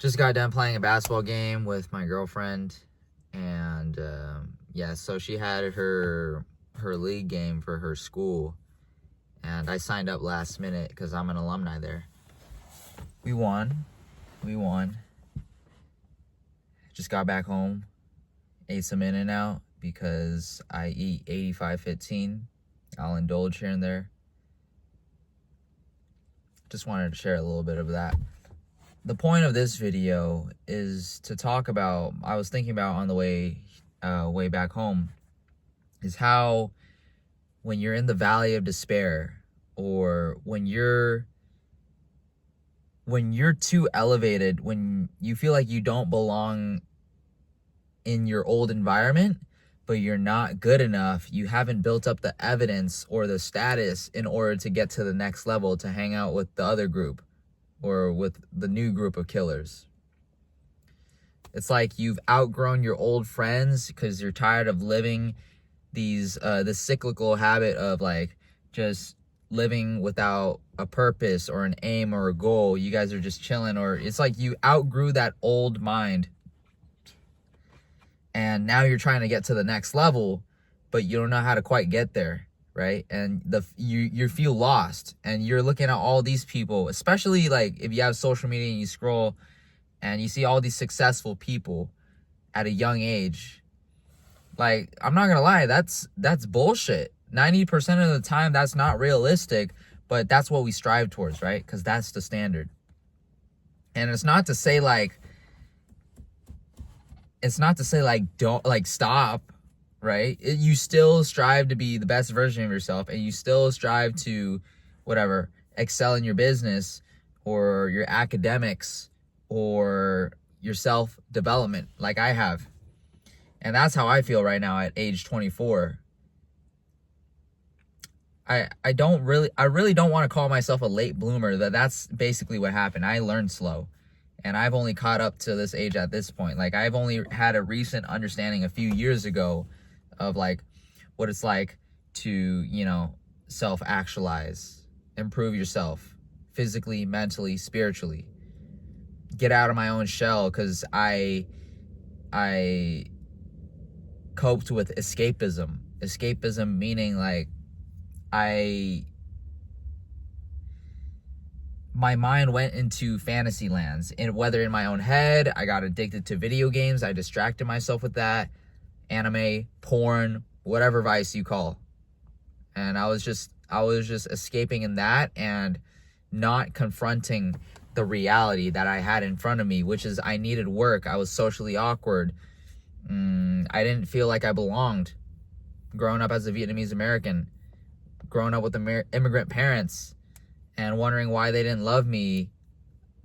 Just got done playing a basketball game with my girlfriend, and yeah, so she had her league game for her school, and I signed up last minute because I'm an alumni there. We won. Just got back home, ate some In-N-Out because I eat 85-15. I'll indulge here and there. Just wanted to share a little bit of that. The point of this video is to talk about, I was thinking about on the way back home, is how when you're in the valley of despair, or when you're too elevated, when you feel like you don't belong in your old environment, but you're not good enough, you haven't built up the evidence or the status in order to get to the next level, to hang out with the other group or with the new group of killers. It's like you've outgrown your old friends because you're tired of living this cyclical habit of like just living without a purpose or an aim or a goal. You guys are just chilling, or it's like you outgrew that old mind, and now you're trying to get to the next level, but you don't know how to quite get there, right? And you feel lost, and you're looking at all these people, especially like if you have social media and you scroll and you see all these successful people at a young age. Like, I'm not gonna lie, that's bullshit. 90% of the time that's not realistic, but that's what we strive towards, right? Because that's the standard. And it's not to say like don't, like, stop, right? You still strive to be the best version of yourself, and you still strive to whatever, excel in your business or your academics or your self-development, like I have. And that's how I feel right now at age 24. I really don't want to call myself a late bloomer. That's basically what happened. I learned slow, and I've only caught up to this age at this point. Like, I've only had a recent understanding a few years ago of like what it's like to, self-actualize, improve yourself physically, mentally, spiritually. Get out of my own shell, because I coped with escapism. Escapism meaning like my mind went into fantasy lands, and whether in my own head, I got addicted to video games, I distracted myself with that, anime, porn, whatever vice you call. And I was just escaping in that and not confronting the reality that I had in front of me, which is I needed work. I was socially awkward. I didn't feel like I belonged. Growing up as a Vietnamese American, growing up with immigrant parents, and wondering why they didn't love me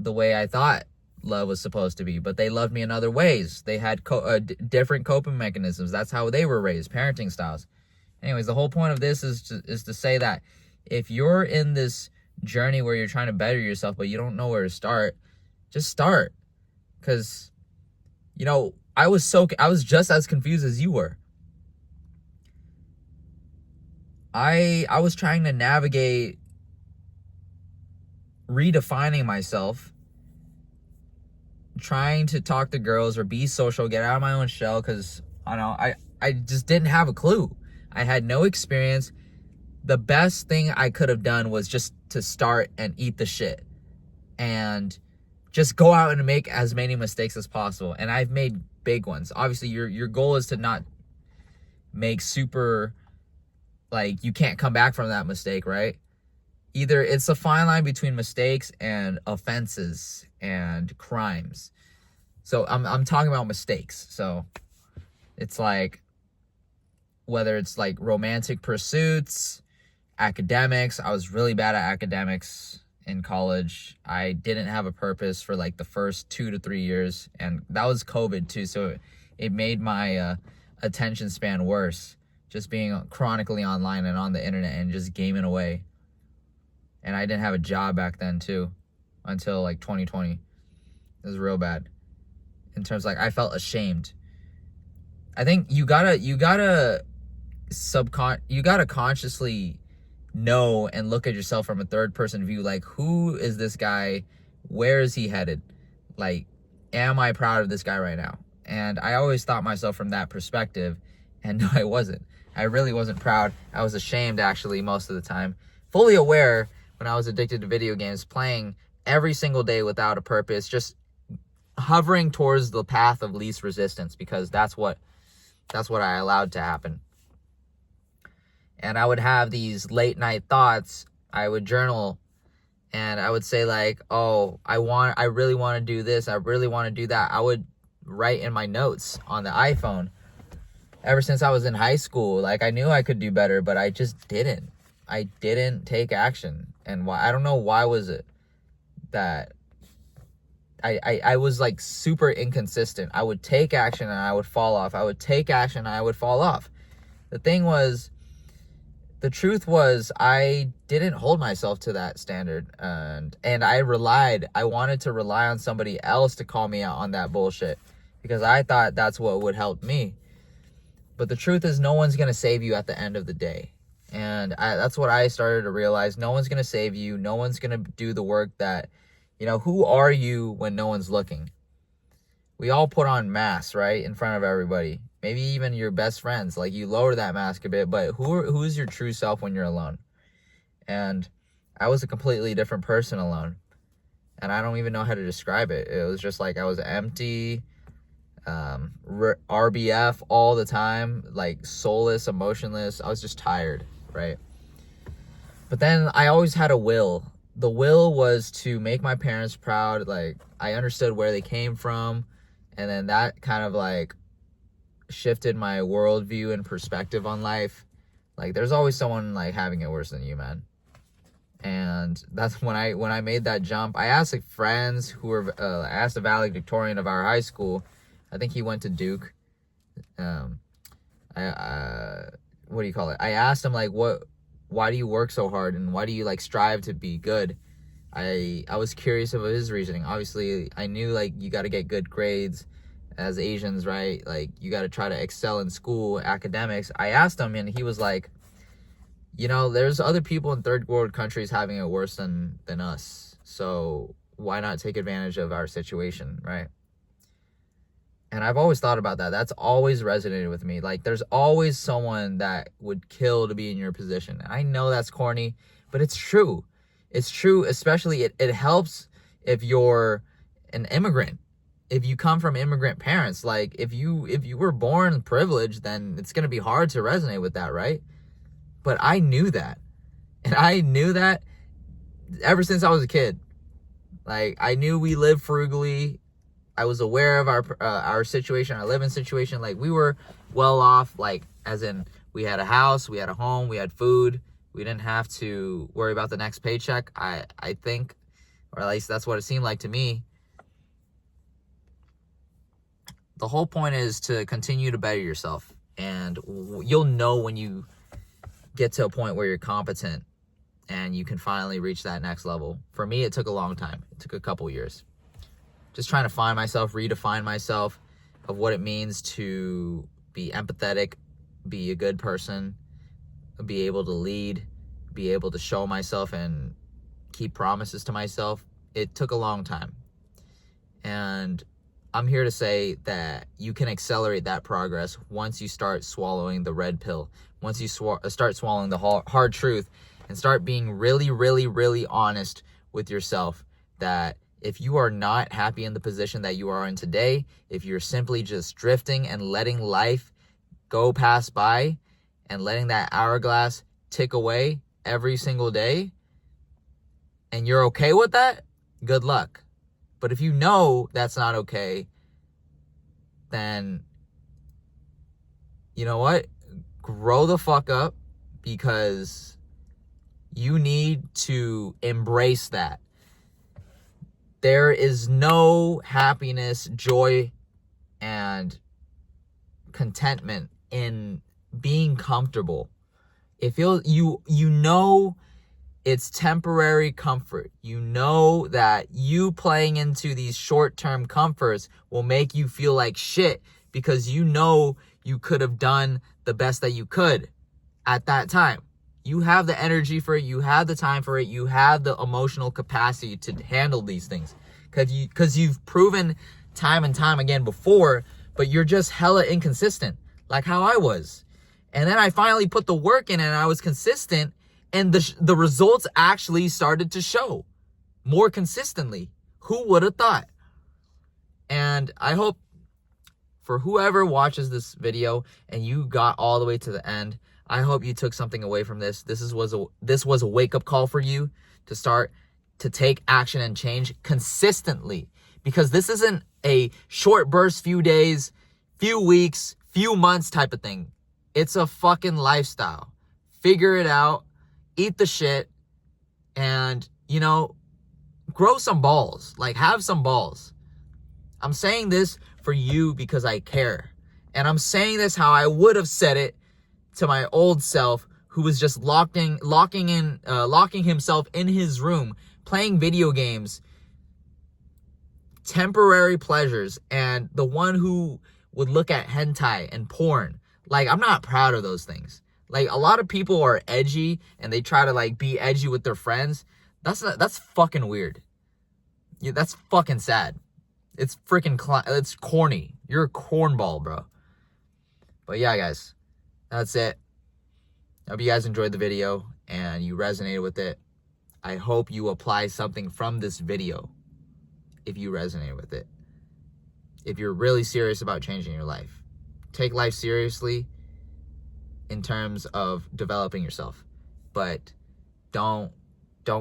the way I thought love was supposed to be. But they loved me in other ways. They had different coping mechanisms. That's how they were raised, parenting styles. Anyways, the whole point of this is to say that if you're in this journey where you're trying to better yourself, but you don't know where to start, just start. Because, I was just as confused as you were. I was trying to navigate redefining myself, trying to talk to girls or be social, get out of my own shell, because I just didn't have a clue. I had no experience. The best thing I could have done was just to start and eat the shit and just go out and make as many mistakes as possible. And I've made big ones. Obviously, your goal is to not make super, like, you can't come back from that mistake, right? Either it's a fine line between mistakes and offenses and crimes. So I'm talking about mistakes. So it's like, whether it's like romantic pursuits, academics. I was really bad at academics in college. I didn't have a purpose for like the first 2 to 3 years, and that was COVID too, so it made my attention span worse, just being chronically online and on the internet and just gaming away. And I didn't have a job back then too, until like 2020. It was real bad. In terms, like, I felt ashamed. I think you gotta consciously know and look at yourself from a third person view. Like, who is this guy? Where is he headed? Like, am I proud of this guy right now? And I always thought myself from that perspective, and no, I wasn't. I really wasn't proud. I was ashamed, actually, most of the time. Fully aware when I was addicted to video games, playing every single day without a purpose, just hovering towards the path of least resistance, because that's what I allowed to happen. And I would have these late night thoughts. I would journal, and I would say like, oh, I really want to do this. I really want to do that. I would write in my notes on the iPhone. Ever since I was in high school, like, I knew I could do better, but I just didn't. I didn't take action. And why? I don't know why was it that I was like super inconsistent. I would take action and I would fall off. I would take action and I would fall off. The truth was, I didn't hold myself to that standard, and I wanted to rely on somebody else to call me out on that bullshit, because I thought that's what would help me. But the truth is, no one's going to save you at the end of the day. And that's what I started to realize. No one's going to save you. No one's going to do the work that, who are you when no one's looking? We all put on masks, right, in front of everybody. Maybe even your best friends. Like, you lower that mask a bit, but who's your true self when you're alone? And I was a completely different person alone. And I don't even know how to describe it. It was just like I was empty, RBF all the time, like soulless, emotionless. I was just tired, right? But then I always had a will. The will was to make my parents proud. Like, I understood where they came from, and then that kind of like shifted my worldview and perspective on life. Like, there's always someone like having it worse than you, man. And that's when I made that jump. I asked like friends who were I asked a valedictorian of our high school. I think he went to Duke. What do you call it? I asked him like, why do you work so hard, and why do you like strive to be good? I was curious about his reasoning. Obviously, I knew like you got to get good grades as Asians, right? Like, you got to try to excel in school, academics. I asked him, and he was like, there's other people in third world countries having it worse than us. So why not take advantage of our situation, right? And I've always thought about that. That's always resonated with me. Like, there's always someone that would kill to be in your position. I know that's corny, but it's true. It's true, especially it helps if you're an immigrant. If you come from immigrant parents, like if you were born privileged, then it's going to be hard to resonate with that, right? But I knew that. And I knew that ever since I was a kid. Like, I knew we lived frugally. I was aware of our situation, our living situation. Like, we were well off, like, as in we had a house, we had a home, we had food. We didn't have to worry about the next paycheck, I think. Or at least that's what it seemed like to me. The whole point is to continue to better yourself. And you'll know when you get to a point where you're competent and you can finally reach that next level. For me, it took a long time. It took a couple years. Just trying to find myself, redefine myself of what it means to be empathetic, be a good person, be able to lead, be able to show myself and keep promises to myself. It took a long time. And I'm here to say that you can accelerate that progress once you start swallowing the red pill, once you start swallowing the hard truth, and start being really, really, really honest with yourself that if you are not happy in the position that you are in today, if you're simply just drifting and letting life go pass by and letting that hourglass tick away every single day, and you're okay with that, good luck. But if you know that's not okay, then you know what? Grow the fuck up, because you need to embrace that. There is no happiness, joy, and contentment in being comfortable. It feels you know it's temporary comfort. You know that you playing into these short-term comforts will make you feel like shit, because you know you could have done the best that you could at that time. You have the energy for it. You have the time for it. You have the emotional capacity to handle these things, because you've proven time and time again before, but you're just hella inconsistent, like how I was. And then I finally put the work in and I was consistent, and the results actually started to show more consistently. Who would have thought? And I hope for whoever watches this video and you got all the way to the end, I hope you took something away from this. This was a wake-up call for you to start to take action and change consistently, because this isn't a short burst, few days, few weeks, few months type of thing. It's a fucking lifestyle. Figure it out, eat the shit, and, you know, grow some balls. Like, have some balls. I'm saying this for you because I care. And I'm saying this how I would have said it to my old self, who was just locking himself in his room, playing video games, temporary pleasures, and the one who would look at hentai and porn. Like, I'm not proud of those things. Like, a lot of people are edgy and they try to like be edgy with their friends. That's fucking weird. Yeah, that's fucking sad. It's freaking it's corny. You're a cornball, bro. But yeah, guys, that's it. I hope you guys enjoyed the video and you resonated with it. I hope you apply something from this video if you resonate with it. If you're really serious about changing your life. Take life seriously in terms of developing yourself. But don't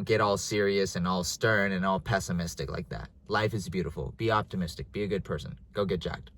get all serious and all stern and all pessimistic like that. Life is beautiful. Be optimistic. Be a good person. Go get jacked.